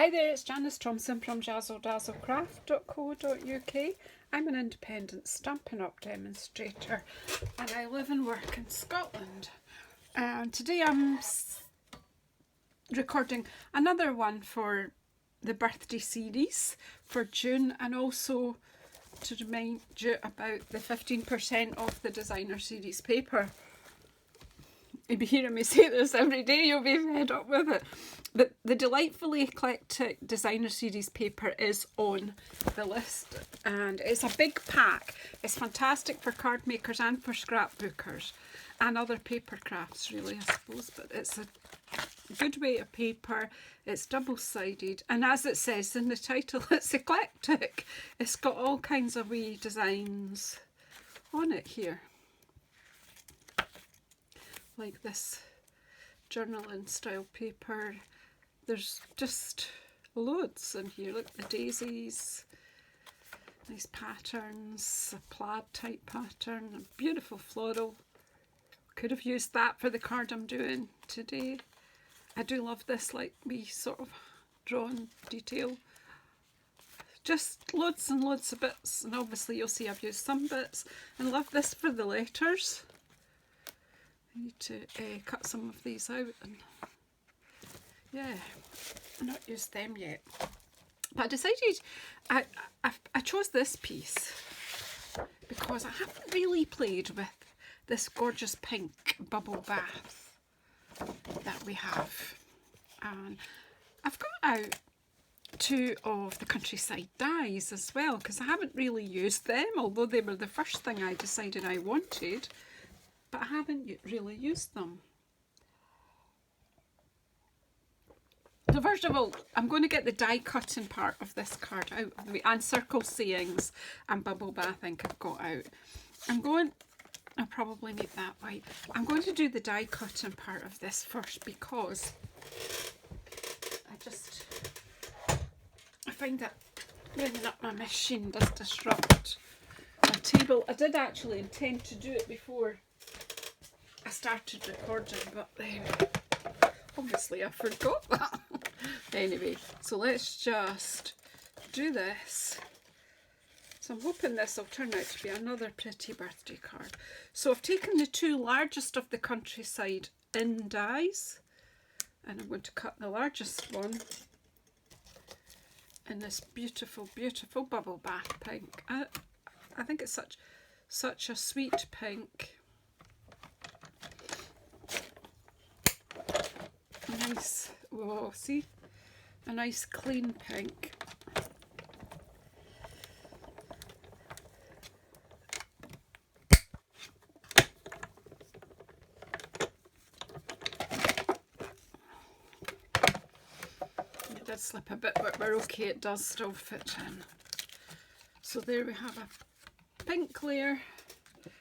Hi there, it's Janice Thompson from JazzleDazzleCraft.co.uk. I'm an independent Stampin' Up demonstrator and I live and work in Scotland. And today I'm recording another one for the birthday series for June, and also to remind you about the 15% off the designer series paper. You'll be hearing me say this every day, you'll be fed up with it. But the delightfully eclectic designer series paper is on the list, and it's a big pack. It's fantastic for card makers and for scrapbookers and other paper crafts, really, I suppose. But it's a good weight of paper. It's double-sided, and as it says in the title, it's eclectic. It's got all kinds of wee designs on it here, like this journaling style paper. There's just loads in here. Look, the daisies, nice patterns, a plaid type pattern, a beautiful floral. Could have used that for the card I'm doing today. I do love this, like, wee sort of drawn detail. Just loads and loads of bits, and obviously you'll see I've used some bits. And love this for the letters. I need to cut some of these out, and yeah, I've not used them yet. But I decided I chose this piece because I haven't really played with this gorgeous pink bubble bath that we have. And I've got out two of the Countryside dies as well, because I haven't really used them, although they were the first thing I decided I wanted. But I haven't really used them. So first of all, I'm going to get the die cutting part of this card out of the way, and circle sayings and bubble bath ink I've got out. I'll probably make that white. I'm going to do the die cutting part of this first, because I find that bringing up my machine does disrupt my table. I did actually intend to do it before I started recording, but then obviously I forgot that. Anyway, so let's just do this. So I'm hoping this will turn out to be another pretty birthday card. So I've taken the two largest of the Countryside in dies, and I'm going to cut the largest one in this beautiful, beautiful bubble bath pink. I think it's such a sweet pink. Nice, whoa, see? A nice clean pink. It did slip a bit, but we're okay, it does still fit in. So there we have a pink layer.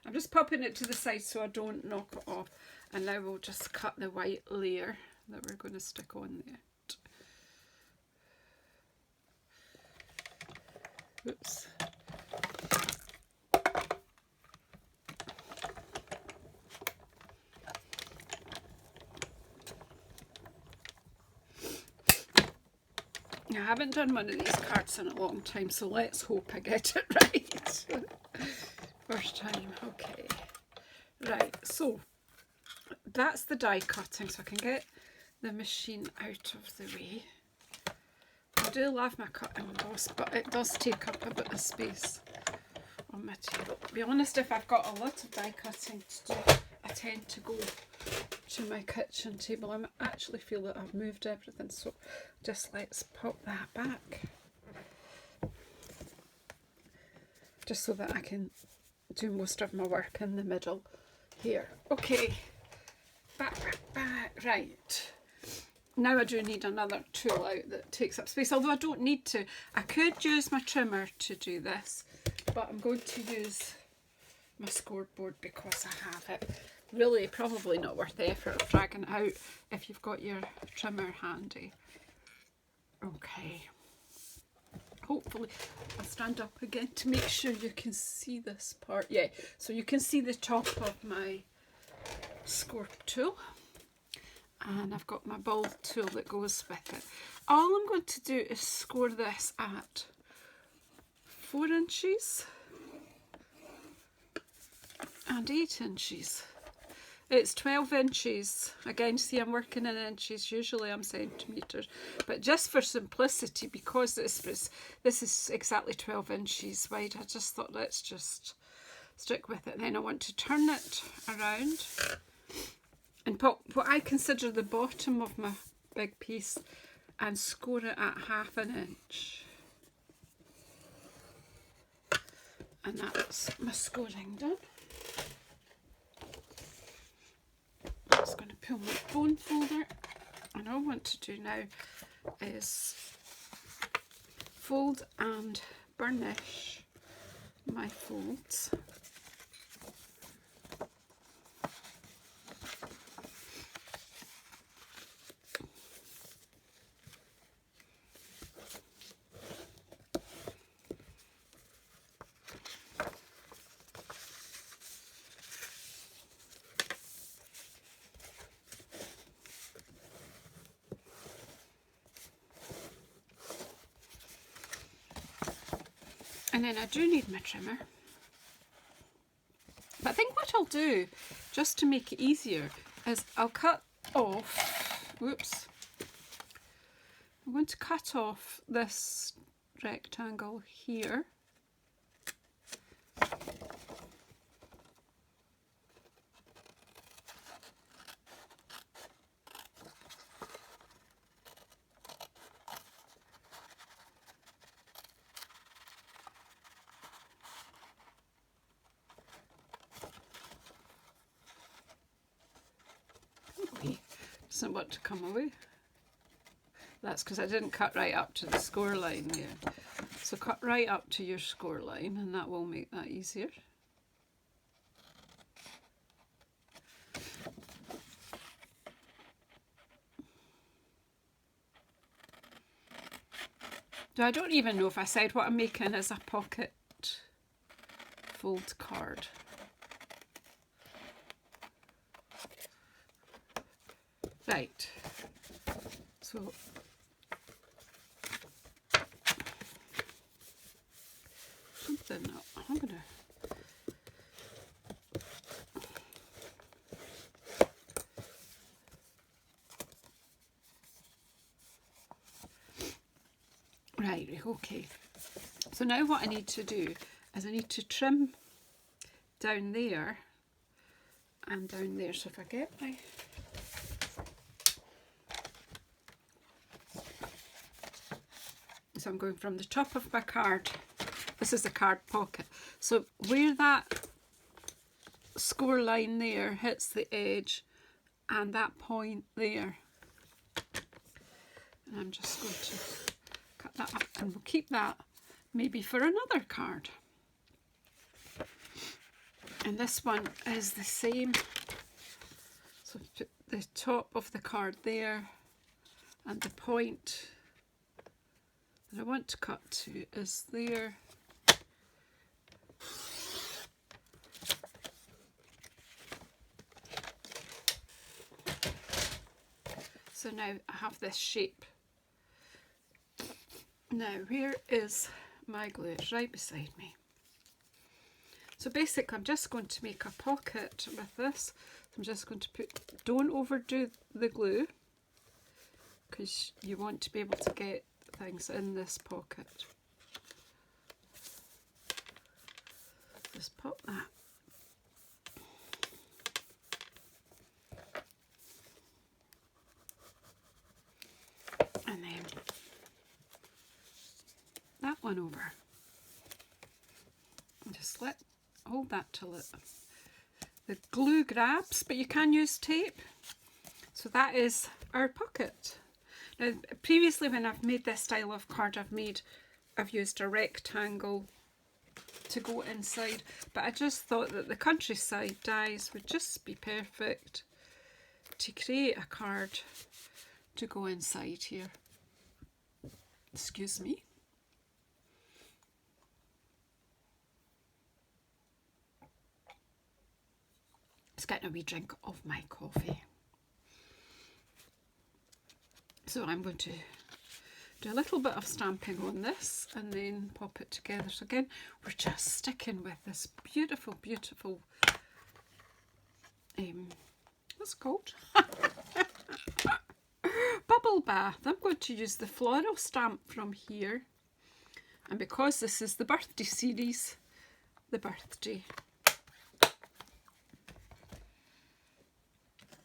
I'm just popping it to the side so I don't knock it off. And now we'll just cut the white layer that we're going to stick on there. Oops. I haven't done one of these cards in a long time, so let's hope I get it right. First time, okay. Right, so that's the die cutting, so I can get the machine out of the way. I do love my cutting boss, but it does take up a bit of space on my table. To be honest, if I've got a lot of die cutting to do, I tend to go to my kitchen table. I actually feel that I've moved everything, so just let's pop that back. Just so that I can do most of my work in the middle here. Okay, back, right. Now I do need another tool out that takes up space, although I don't need to. I could use my trimmer to do this, but I'm going to use my scoreboard because I have it. Really, probably not worth the effort of dragging it out if you've got your trimmer handy. Okay. Hopefully, I'll stand up again to make sure you can see this part. Yeah, so you can see the top of my scorp tool. and I've got my ball tool that goes with it. All I'm going to do is score this at 4 inches and 8 inches. It's 12 inches. Again, see, I'm working in inches. Usually I'm centimetres. But just for simplicity, because this is exactly 12 inches wide, I just thought let's just stick with it. Then I want to turn it around and put what I consider the bottom of my big piece and score it at 1/2 inch. And that's my scoring done. I'm just going to pull my bone folder, and all I want to do now is fold and burnish my folds. And then I do need my trimmer. But I think what I'll do, just to make it easier, is I'll cut off, whoops, I'm going to cut off this rectangle here. Doesn't want to come away. That's because I didn't cut right up to the score line there. So cut right up to your score line, and that will make that easier. So I don't even know if I said what I'm making is a pocket fold card. Right, so something I'm gonna right, okay. So now what I need to do is I need to trim down there and down there. So if I get my So I'm going from the top of my card, this is the card pocket, so where that score line there hits the edge and that point there, and I'm just going to cut that up, and we'll keep that maybe for another card. And this one is the same, so put the top of the card there, and the point that I want to cut to is there. So now I have this shape. Now where is my glue? It's right beside me. So basically I'm just going to make a pocket with this. I'm just going to don't overdo the glue, because you want to be able to get things in this pocket. Just pop that. And then that one over. And just hold that till the glue grabs, but you can use tape. So that is our pocket. Now, previously when I've made this style of card, I've used a rectangle to go inside, but I just thought that the countryside dies would just be perfect to create a card to go inside here. Excuse me. Just getting a wee drink of my coffee. So I'm going to do a little bit of stamping on this and then pop it together. So again, we're just sticking with this beautiful, beautiful, what's it called? Bubble bath. I'm going to use the floral stamp from here. And because this is the birthday series, the birthday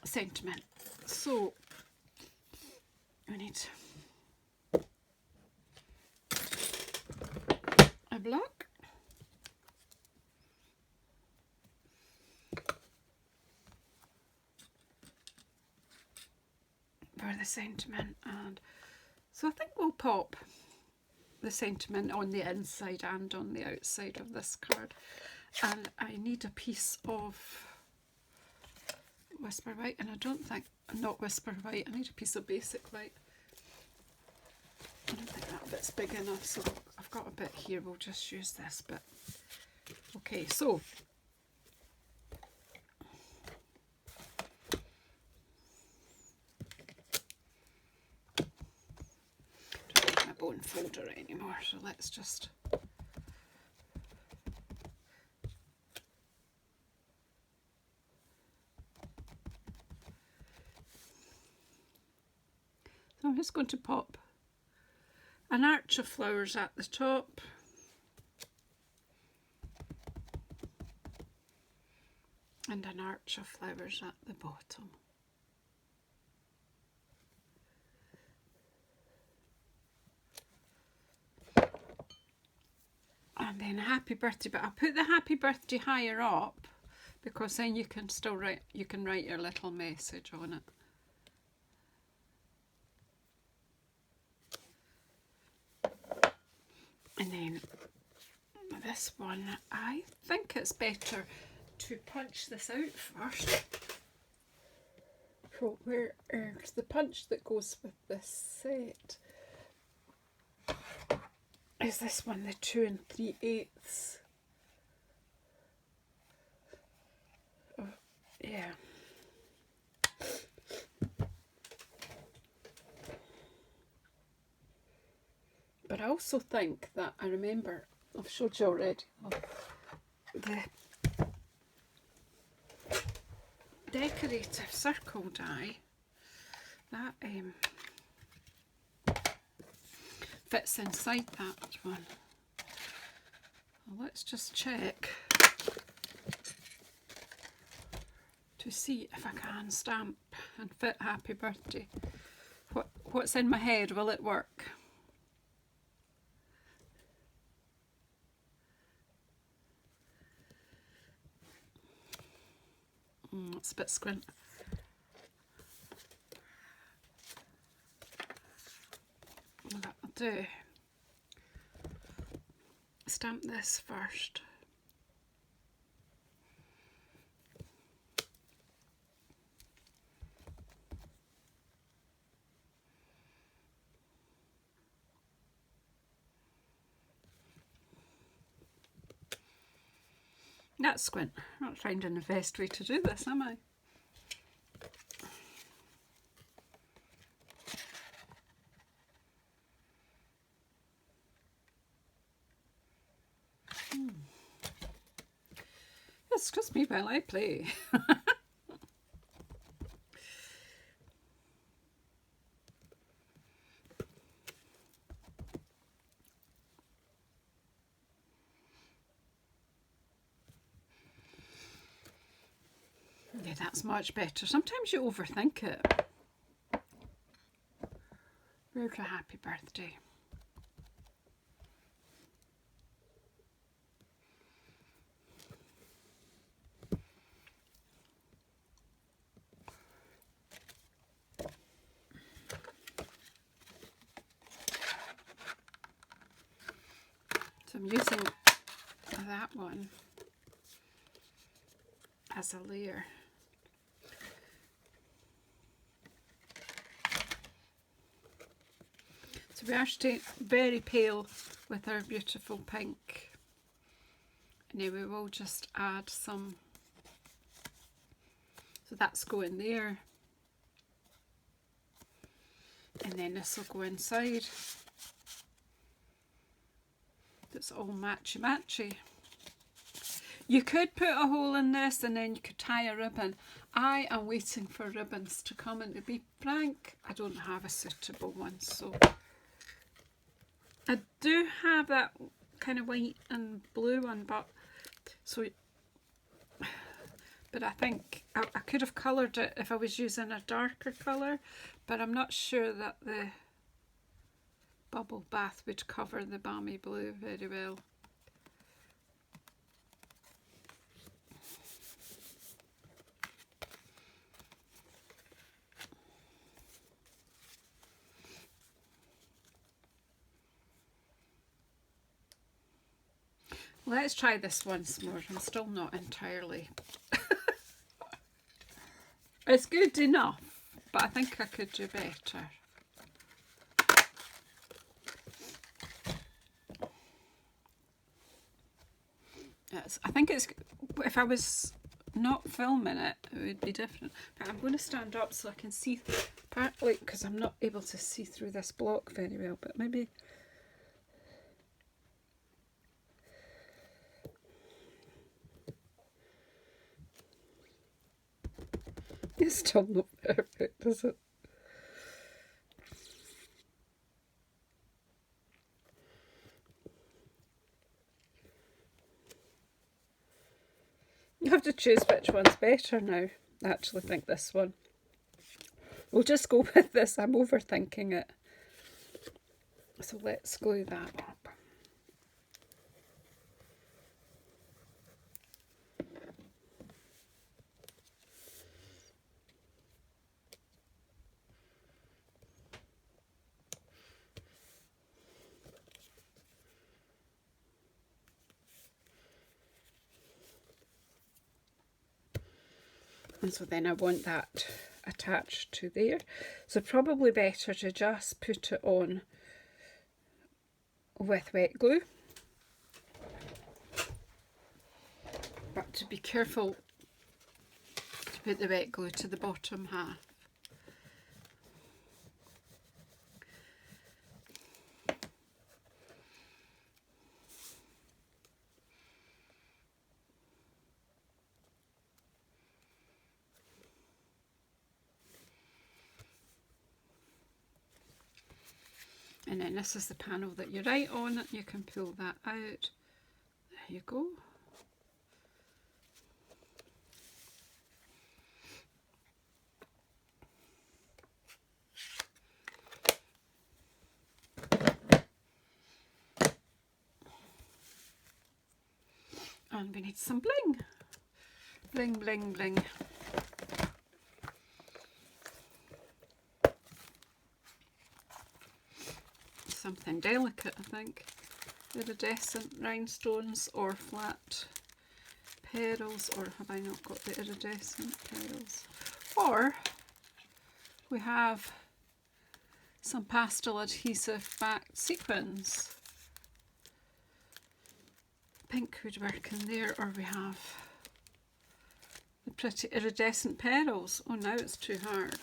sentiment. So we need a block, for the sentiment, and so I think we'll pop the sentiment on the inside and on the outside of this card. And I need a piece of Whisper White, and I don't think, not Whisper White, I need a piece of basic white. I don't think that bit's big enough, so I've got a bit here, we'll just use this bit. Okay, so don't need my bone folder anymore, so let's just so I'm just going to pop an arch of flowers at the top, and an arch of flowers at the bottom. And then a happy birthday, but I'll put the happy birthday higher up because then you can still write, you can write your little message on it. And then this one, I think it's better to punch this out first. So where's the punch that goes with this set? Is this one the 2 3/8? Oh, yeah. But I also think that, I remember, I've showed you already, the decorative circle die, that fits inside that one. Well, let's just check to see if I can stamp and fit happy birthday. What's in my head, will it work? It's a bit squint. That'll do. Stamp this first. That's squint. I'm not finding the best way to do this, am I? Excuse me while I play. Yeah, that's much better. Sometimes you overthink it. Where's a happy birthday? So I'm using that one as a layer. So we are staying very pale with our beautiful pink. And then we will just add some, so that's going there. And And then this will go inside. It's all matchy matchy. You could put a hole in this and then you could tie a ribbon. I am waiting for ribbons to come, and to be frank, I don't have a suitable one. So I do have that kind of white and blue one, but I think I could have coloured it if I was using a darker colour, but I'm not sure that the bubble bath would cover the balmy blue very well. Let's try this once more. I'm still not entirely... It's good enough, but I think I could do better. I think it's... If I was not filming it, it would be different. But I'm going to stand up so I can see... Partly because I'm not able to see through this block very well, but maybe... It's still not perfect, is it? You have to choose which one's better now. I actually think this one. We'll just go with this. I'm overthinking it. So let's glue that up. And so then I want that attached to there. So probably better to just put it on with wet glue. But to be careful to put the wet glue to the bottom half. And then this is the panel that you write on. You can pull that out. There you go. And we need some bling. Bling, bling, bling. Something delicate, I think. Iridescent rhinestones or flat petals, or have I not got the iridescent petals? Or we have some pastel adhesive backed sequins. Pink would work in there, or we have the pretty iridescent petals. Oh, now it's too hard.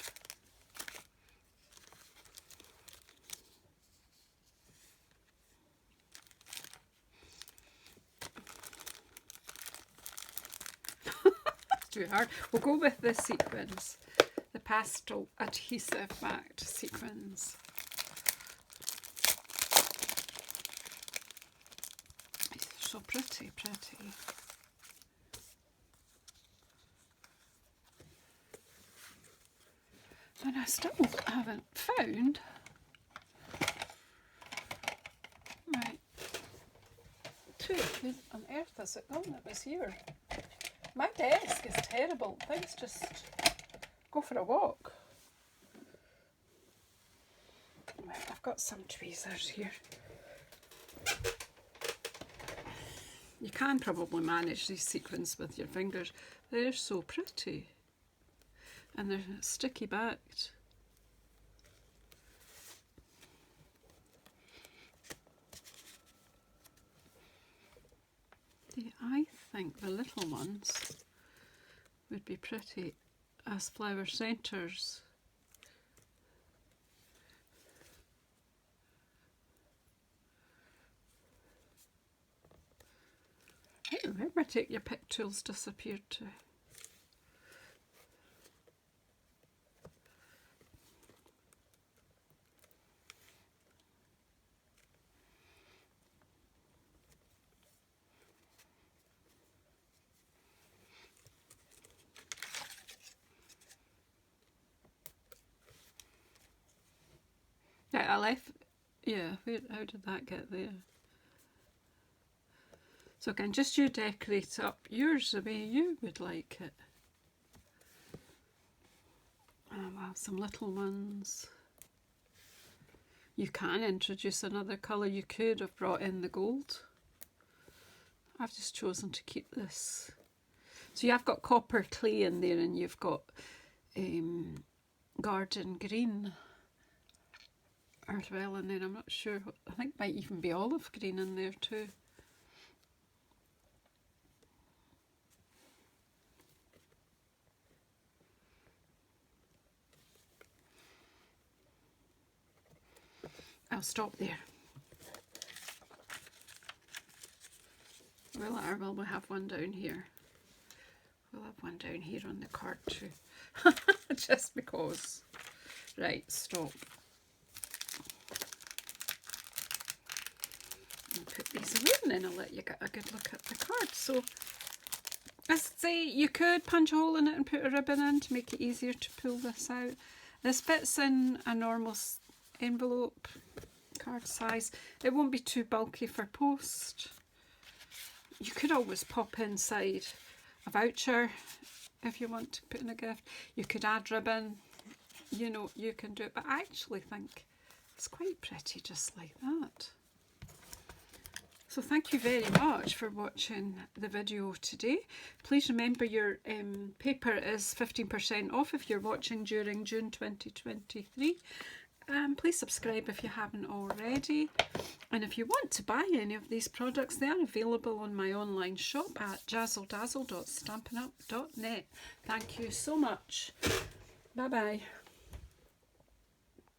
Too hard. We'll go with the sequins, the pastel adhesive backed sequins. These are so pretty, pretty. And I still haven't found. Right. Where on earth has it gone? It was here. My desk is terrible. Things just go for a walk. Right, I've got some tweezers here. You can probably manage these sequins with your fingers. They're so pretty. And they're sticky backed. I think the little ones would be pretty as flower centres. I remember take your pick tools disappeared too. Yeah, I left. Yeah, how did that get there? So again, just you decorate up yours the way you would like it. We'll have some little ones. You can introduce another colour. You could have brought in the gold. I've just chosen to keep this. So you have got copper clay in there, and you've got garden green as well, and then I'm not sure, I think might even be olive green in there too. I'll stop there. We'll have one down here. We'll have one down here on the card too. Just because. Right, stop. I'll put these away and then I'll let you get a good look at the card. So, as I say, you could punch a hole in it and put a ribbon in to make it easier to pull this out. This fits in a normal envelope card size. It won't be too bulky for post. You could always pop inside a voucher if you want to put in a gift. You could add ribbon, you know, you can do it, but I actually think it's quite pretty just like that. So thank you very much for watching the video today. Please remember your paper is 15% off if you're watching during June 2023. Please subscribe if you haven't already. And if you want to buy any of these products, they are available on my online shop at JazzleDazzle.stampinup.net. Thank you so much. Bye bye.